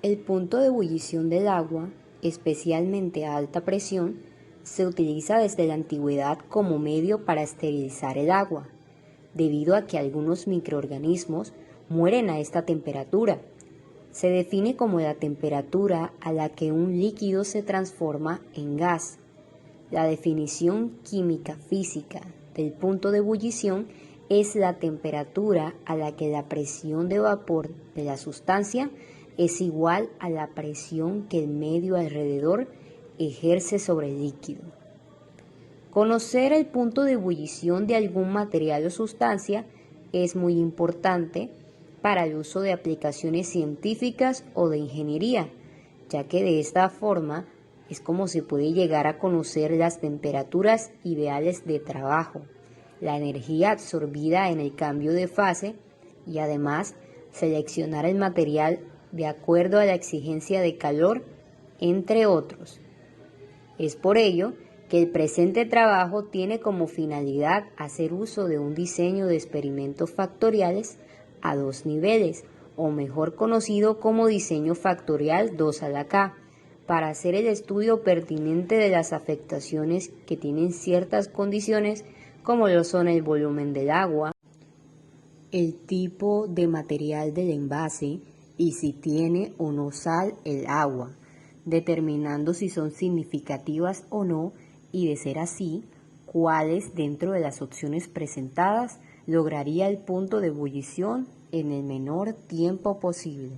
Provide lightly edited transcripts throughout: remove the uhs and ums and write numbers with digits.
El punto de ebullición del agua, especialmente a alta presión, se utiliza desde la antigüedad como medio para esterilizar el agua, debido a que algunos microorganismos mueren a esta temperatura. Se define como la temperatura a la que un líquido se transforma en gas. La definición química física del punto de ebullición es la temperatura a la que la presión de vapor de la sustancia es igual a la presión que el medio alrededor ejerce sobre el líquido. Conocer el punto de ebullición de algún material o sustancia es muy importante para el uso de aplicaciones científicas o de ingeniería, ya que de esta forma es como se puede llegar a conocer las temperaturas ideales de trabajo, la energía absorbida en el cambio de fase y además seleccionar el material de acuerdo a la exigencia de calor, entre otros. Es por ello que el presente trabajo tiene como finalidad hacer uso de un diseño de experimentos factoriales a dos niveles, o mejor conocido como diseño factorial 2 a la K, para hacer el estudio pertinente de las afectaciones que tienen ciertas condiciones como lo son el volumen del agua, el tipo de material del envase y si tiene o no sal el agua, determinando si son significativas o no y de ser así, cuáles dentro de las opciones presentadas lograría el punto de ebullición en el menor tiempo posible.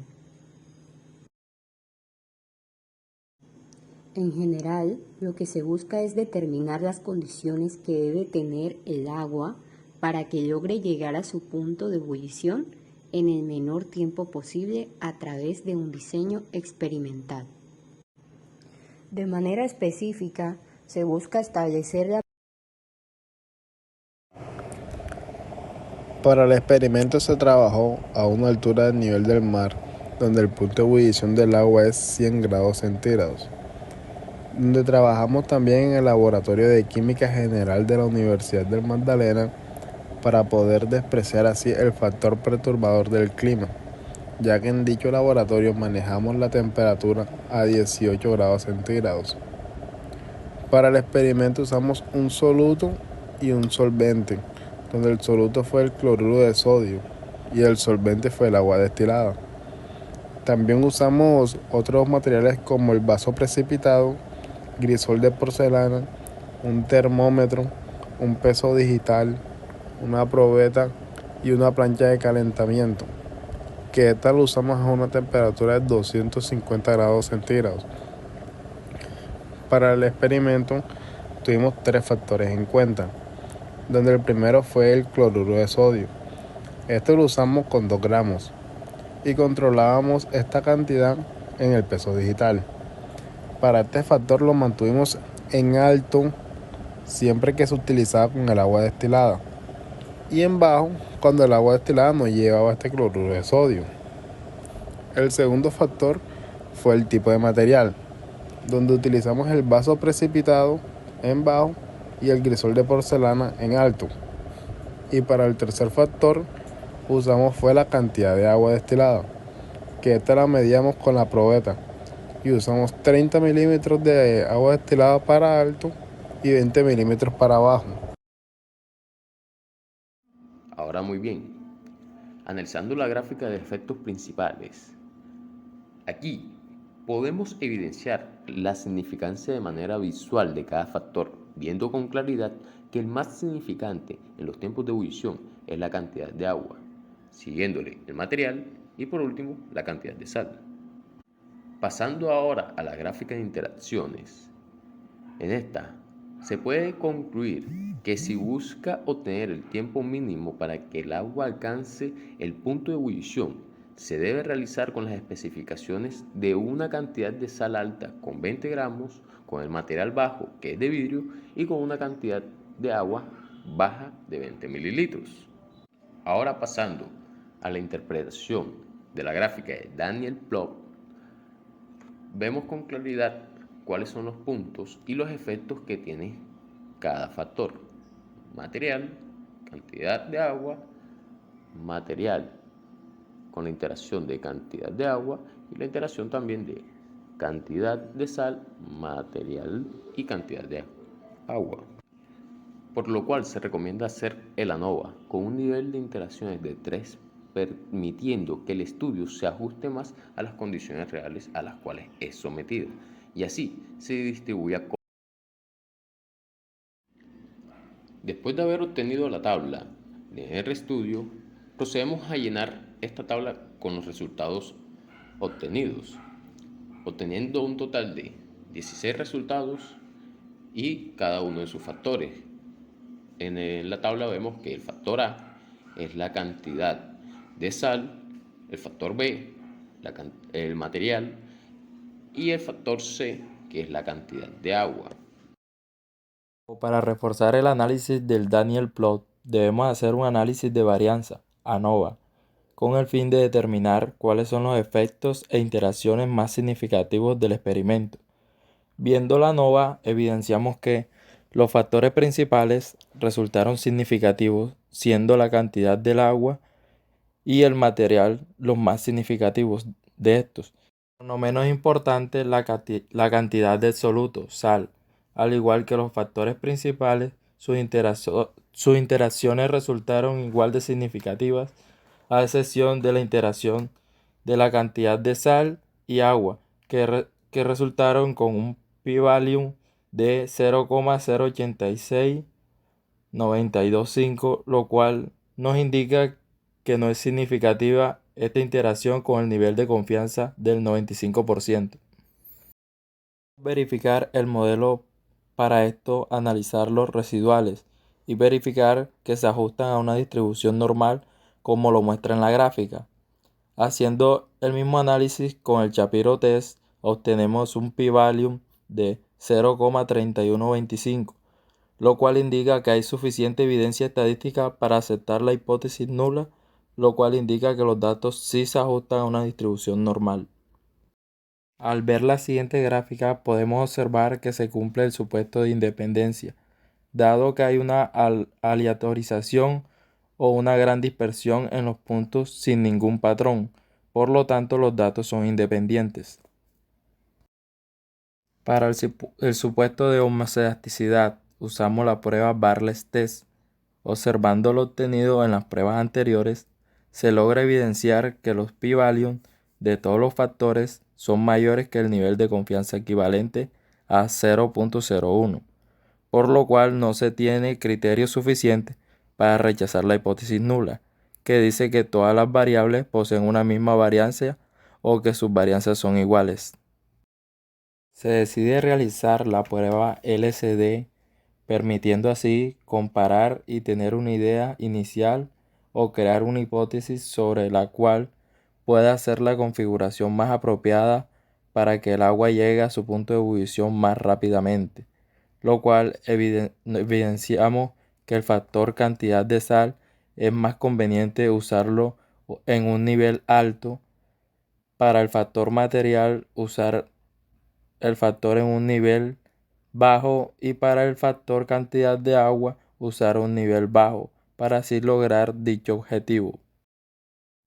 En general, lo que se busca es determinar las condiciones que debe tener el agua para que logre llegar a su punto de ebullición en el menor tiempo posible a través de un diseño experimental. De manera específica, se busca establecer la... Para el experimento se trabajó a una altura del nivel del mar, donde el punto de ebullición del agua es 100 grados centígrados. Donde trabajamos también en el Laboratorio de Química General de la Universidad del Magdalena para poder despreciar así el factor perturbador del clima, ya que en dicho laboratorio manejamos la temperatura a 18 grados centígrados. Para el experimento usamos un soluto y un solvente, donde el soluto fue el cloruro de sodio y el solvente fue el agua destilada. También usamos otros materiales como el vaso precipitado, grisol de porcelana, un termómetro, un peso digital, una probeta y una plancha de calentamiento, que esta lo usamos a una temperatura de 250 grados centígrados. Para el experimento tuvimos tres factores en cuenta, donde el primero fue el cloruro de sodio. Esto lo usamos con 2 gramos y controlábamos esta cantidad en el peso digital. Para este factor lo mantuvimos en alto siempre que se utilizaba con el agua destilada y en bajo cuando el agua destilada no llevaba este cloruro de sodio. El segundo factor fue el tipo de material, donde utilizamos el vaso precipitado en bajo y el grisol de porcelana en alto. Y para el tercer factor usamos fue la cantidad de agua destilada, que esta la medíamos con la probeta y usamos 30 milímetros de agua destilada para alto y 20 milímetros para abajo. Ahora muy bien, analizando la gráfica de efectos principales, aquí podemos evidenciar la significancia de manera visual de cada factor, viendo con claridad que el más significante en los tiempos de ebullición es la cantidad de agua, siguiéndole el material y por último la cantidad de sal. Pasando ahora a la gráfica de interacciones, en esta se puede concluir que si busca obtener el tiempo mínimo para que el agua alcance el punto de ebullición, se debe realizar con las especificaciones de una cantidad de sal alta con 20 gramos, con el material bajo que es de vidrio y con una cantidad de agua baja de 20 mililitros. Ahora pasando a la interpretación de la gráfica de Daniel Plough, vemos con claridad cuáles son los puntos y los efectos que tiene cada factor: material, cantidad de agua, material, con la interacción de cantidad de agua y la interacción también de cantidad de sal, material y cantidad de agua. Por lo cual se recomienda hacer el ANOVA con un nivel de interacciones de 3, permitiendo que el estudio se ajuste más a las condiciones reales a las cuales es sometido y así se distribuya. Después de haber obtenido la tabla de RStudio, procedemos a llenar esta tabla con los resultados obtenidos, obteniendo un total de 16 resultados y cada uno de sus factores. En la tabla vemos que el factor A es la cantidad de sal, el factor B, el material y el factor C, que es la cantidad de agua. Para reforzar el análisis del Daniel Plot, debemos hacer un análisis de varianza, ANOVA, con el fin de determinar cuáles son los efectos e interacciones más significativos del experimento. Viendo la ANOVA, evidenciamos que los factores principales resultaron significativos, siendo la cantidad del agua y el material los más significativos de estos. No menos importante, la cantidad de soluto, sal. Al igual que los factores principales, sus interacciones resultaron igual de significativas, a excepción de la interacción de la cantidad de sal y agua, que resultaron con un p-value de 0,086925, lo cual nos indica que no es significativa esta interacción con el nivel de confianza del 95%. Verificar el modelo. Para esto, analizar los residuales y verificar que se ajustan a una distribución normal como lo muestra en la gráfica. Haciendo el mismo análisis con el Shapiro Test, obtenemos un p-value de 0,3125, lo cual indica que hay suficiente evidencia estadística para aceptar la hipótesis nula, lo cual indica que los datos sí se ajustan a una distribución normal. Al ver la siguiente gráfica podemos observar que se cumple el supuesto de independencia, dado que hay una aleatorización o una gran dispersión en los puntos sin ningún patrón, por lo tanto los datos son independientes. Para el supuesto de homoelasticidad usamos la prueba Bartlett Test. Observando lo obtenido en las pruebas anteriores, se logra evidenciar que los p-values de todos los factores son mayores que el nivel de confianza equivalente a 0.01, por lo cual no se tiene criterio suficiente para rechazar la hipótesis nula, que dice que todas las variables poseen una misma varianza o que sus varianzas son iguales. Se decide realizar la prueba LCD, permitiendo así comparar y tener una idea inicial o crear una hipótesis sobre la cual pueda ser la configuración más apropiada para que el agua llegue a su punto de ebullición más rápidamente, lo cual evidenciamos que el factor cantidad de sal es más conveniente usarlo en un nivel alto, para el factor material usar el factor en un nivel bajo y para el factor cantidad de agua usar un nivel bajo para así lograr dicho objetivo.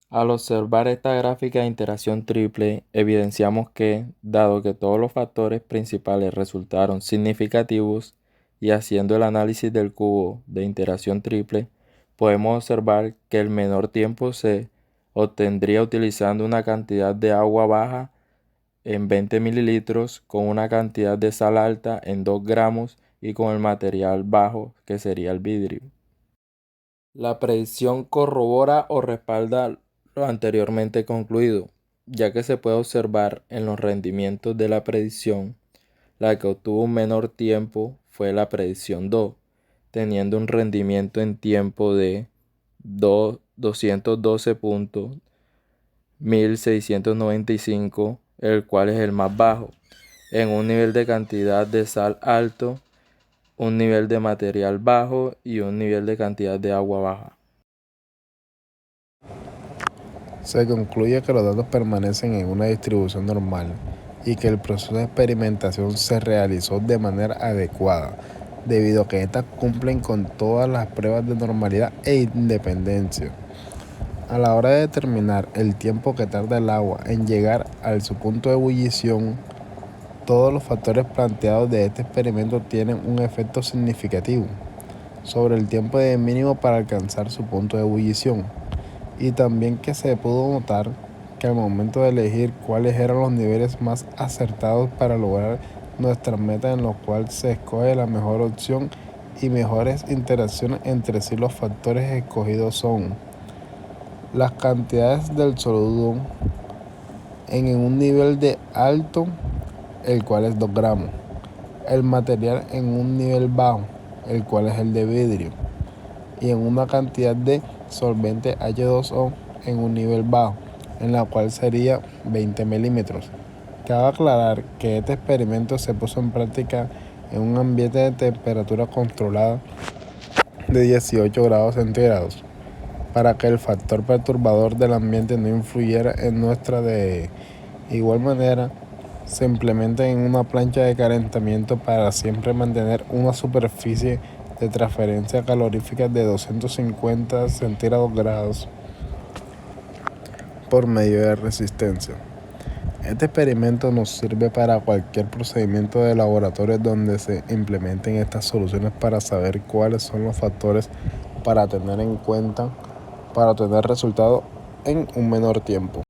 Al observar esta gráfica de interacción triple, evidenciamos que, dado que todos los factores principales resultaron significativos y haciendo el análisis del cubo de interacción triple, podemos observar que el menor tiempo se obtendría utilizando una cantidad de agua baja en 20 mililitros con una cantidad de sal alta en 2 gramos y con el material bajo que sería el vidrio. La predicción corrobora o respalda lo anteriormente concluido, ya que se puede observar en los rendimientos de la predicción, la que obtuvo un menor tiempo fue la predicción 2, teniendo un rendimiento en tiempo de 212.1695, el cual es el más bajo, en un nivel de cantidad de sal alto, un nivel de material bajo y un nivel de cantidad de agua baja. Se concluye que los datos permanecen en una distribución normal y que el proceso de experimentación se realizó de manera adecuada, debido a que estas cumplen con todas las pruebas de normalidad e independencia. A la hora de determinar el tiempo que tarda el agua en llegar a su punto de ebullición, todos los factores planteados de este experimento tienen un efecto significativo sobre el tiempo de mínimo para alcanzar su punto de ebullición, y también que se pudo notar que al momento de elegir cuáles eran los niveles más acertados para lograr nuestras metas, en los cuales se escoge la mejor opción y mejores interacciones entre sí. Los factores escogidos son las cantidades del soludo en un nivel de alto, el cual es 2 gramos, el material en un nivel bajo, el cual es el de vidrio, y en una cantidad de solvente H2O en un nivel bajo, en la cual sería 20 milímetros. Cabe aclarar que este experimento se puso en práctica en un ambiente de temperatura controlada de 18 grados centígrados, para que el factor perturbador del ambiente no influyera en nuestra. De igual manera, se implementa en una plancha de calentamiento para siempre mantener una superficie de transferencia calorífica de 250 centígrados grados por medio de resistencia. Este experimento nos sirve para cualquier procedimiento de laboratorio donde se implementen estas soluciones, para saber cuáles son los factores para tener en cuenta para obtener resultados en un menor tiempo.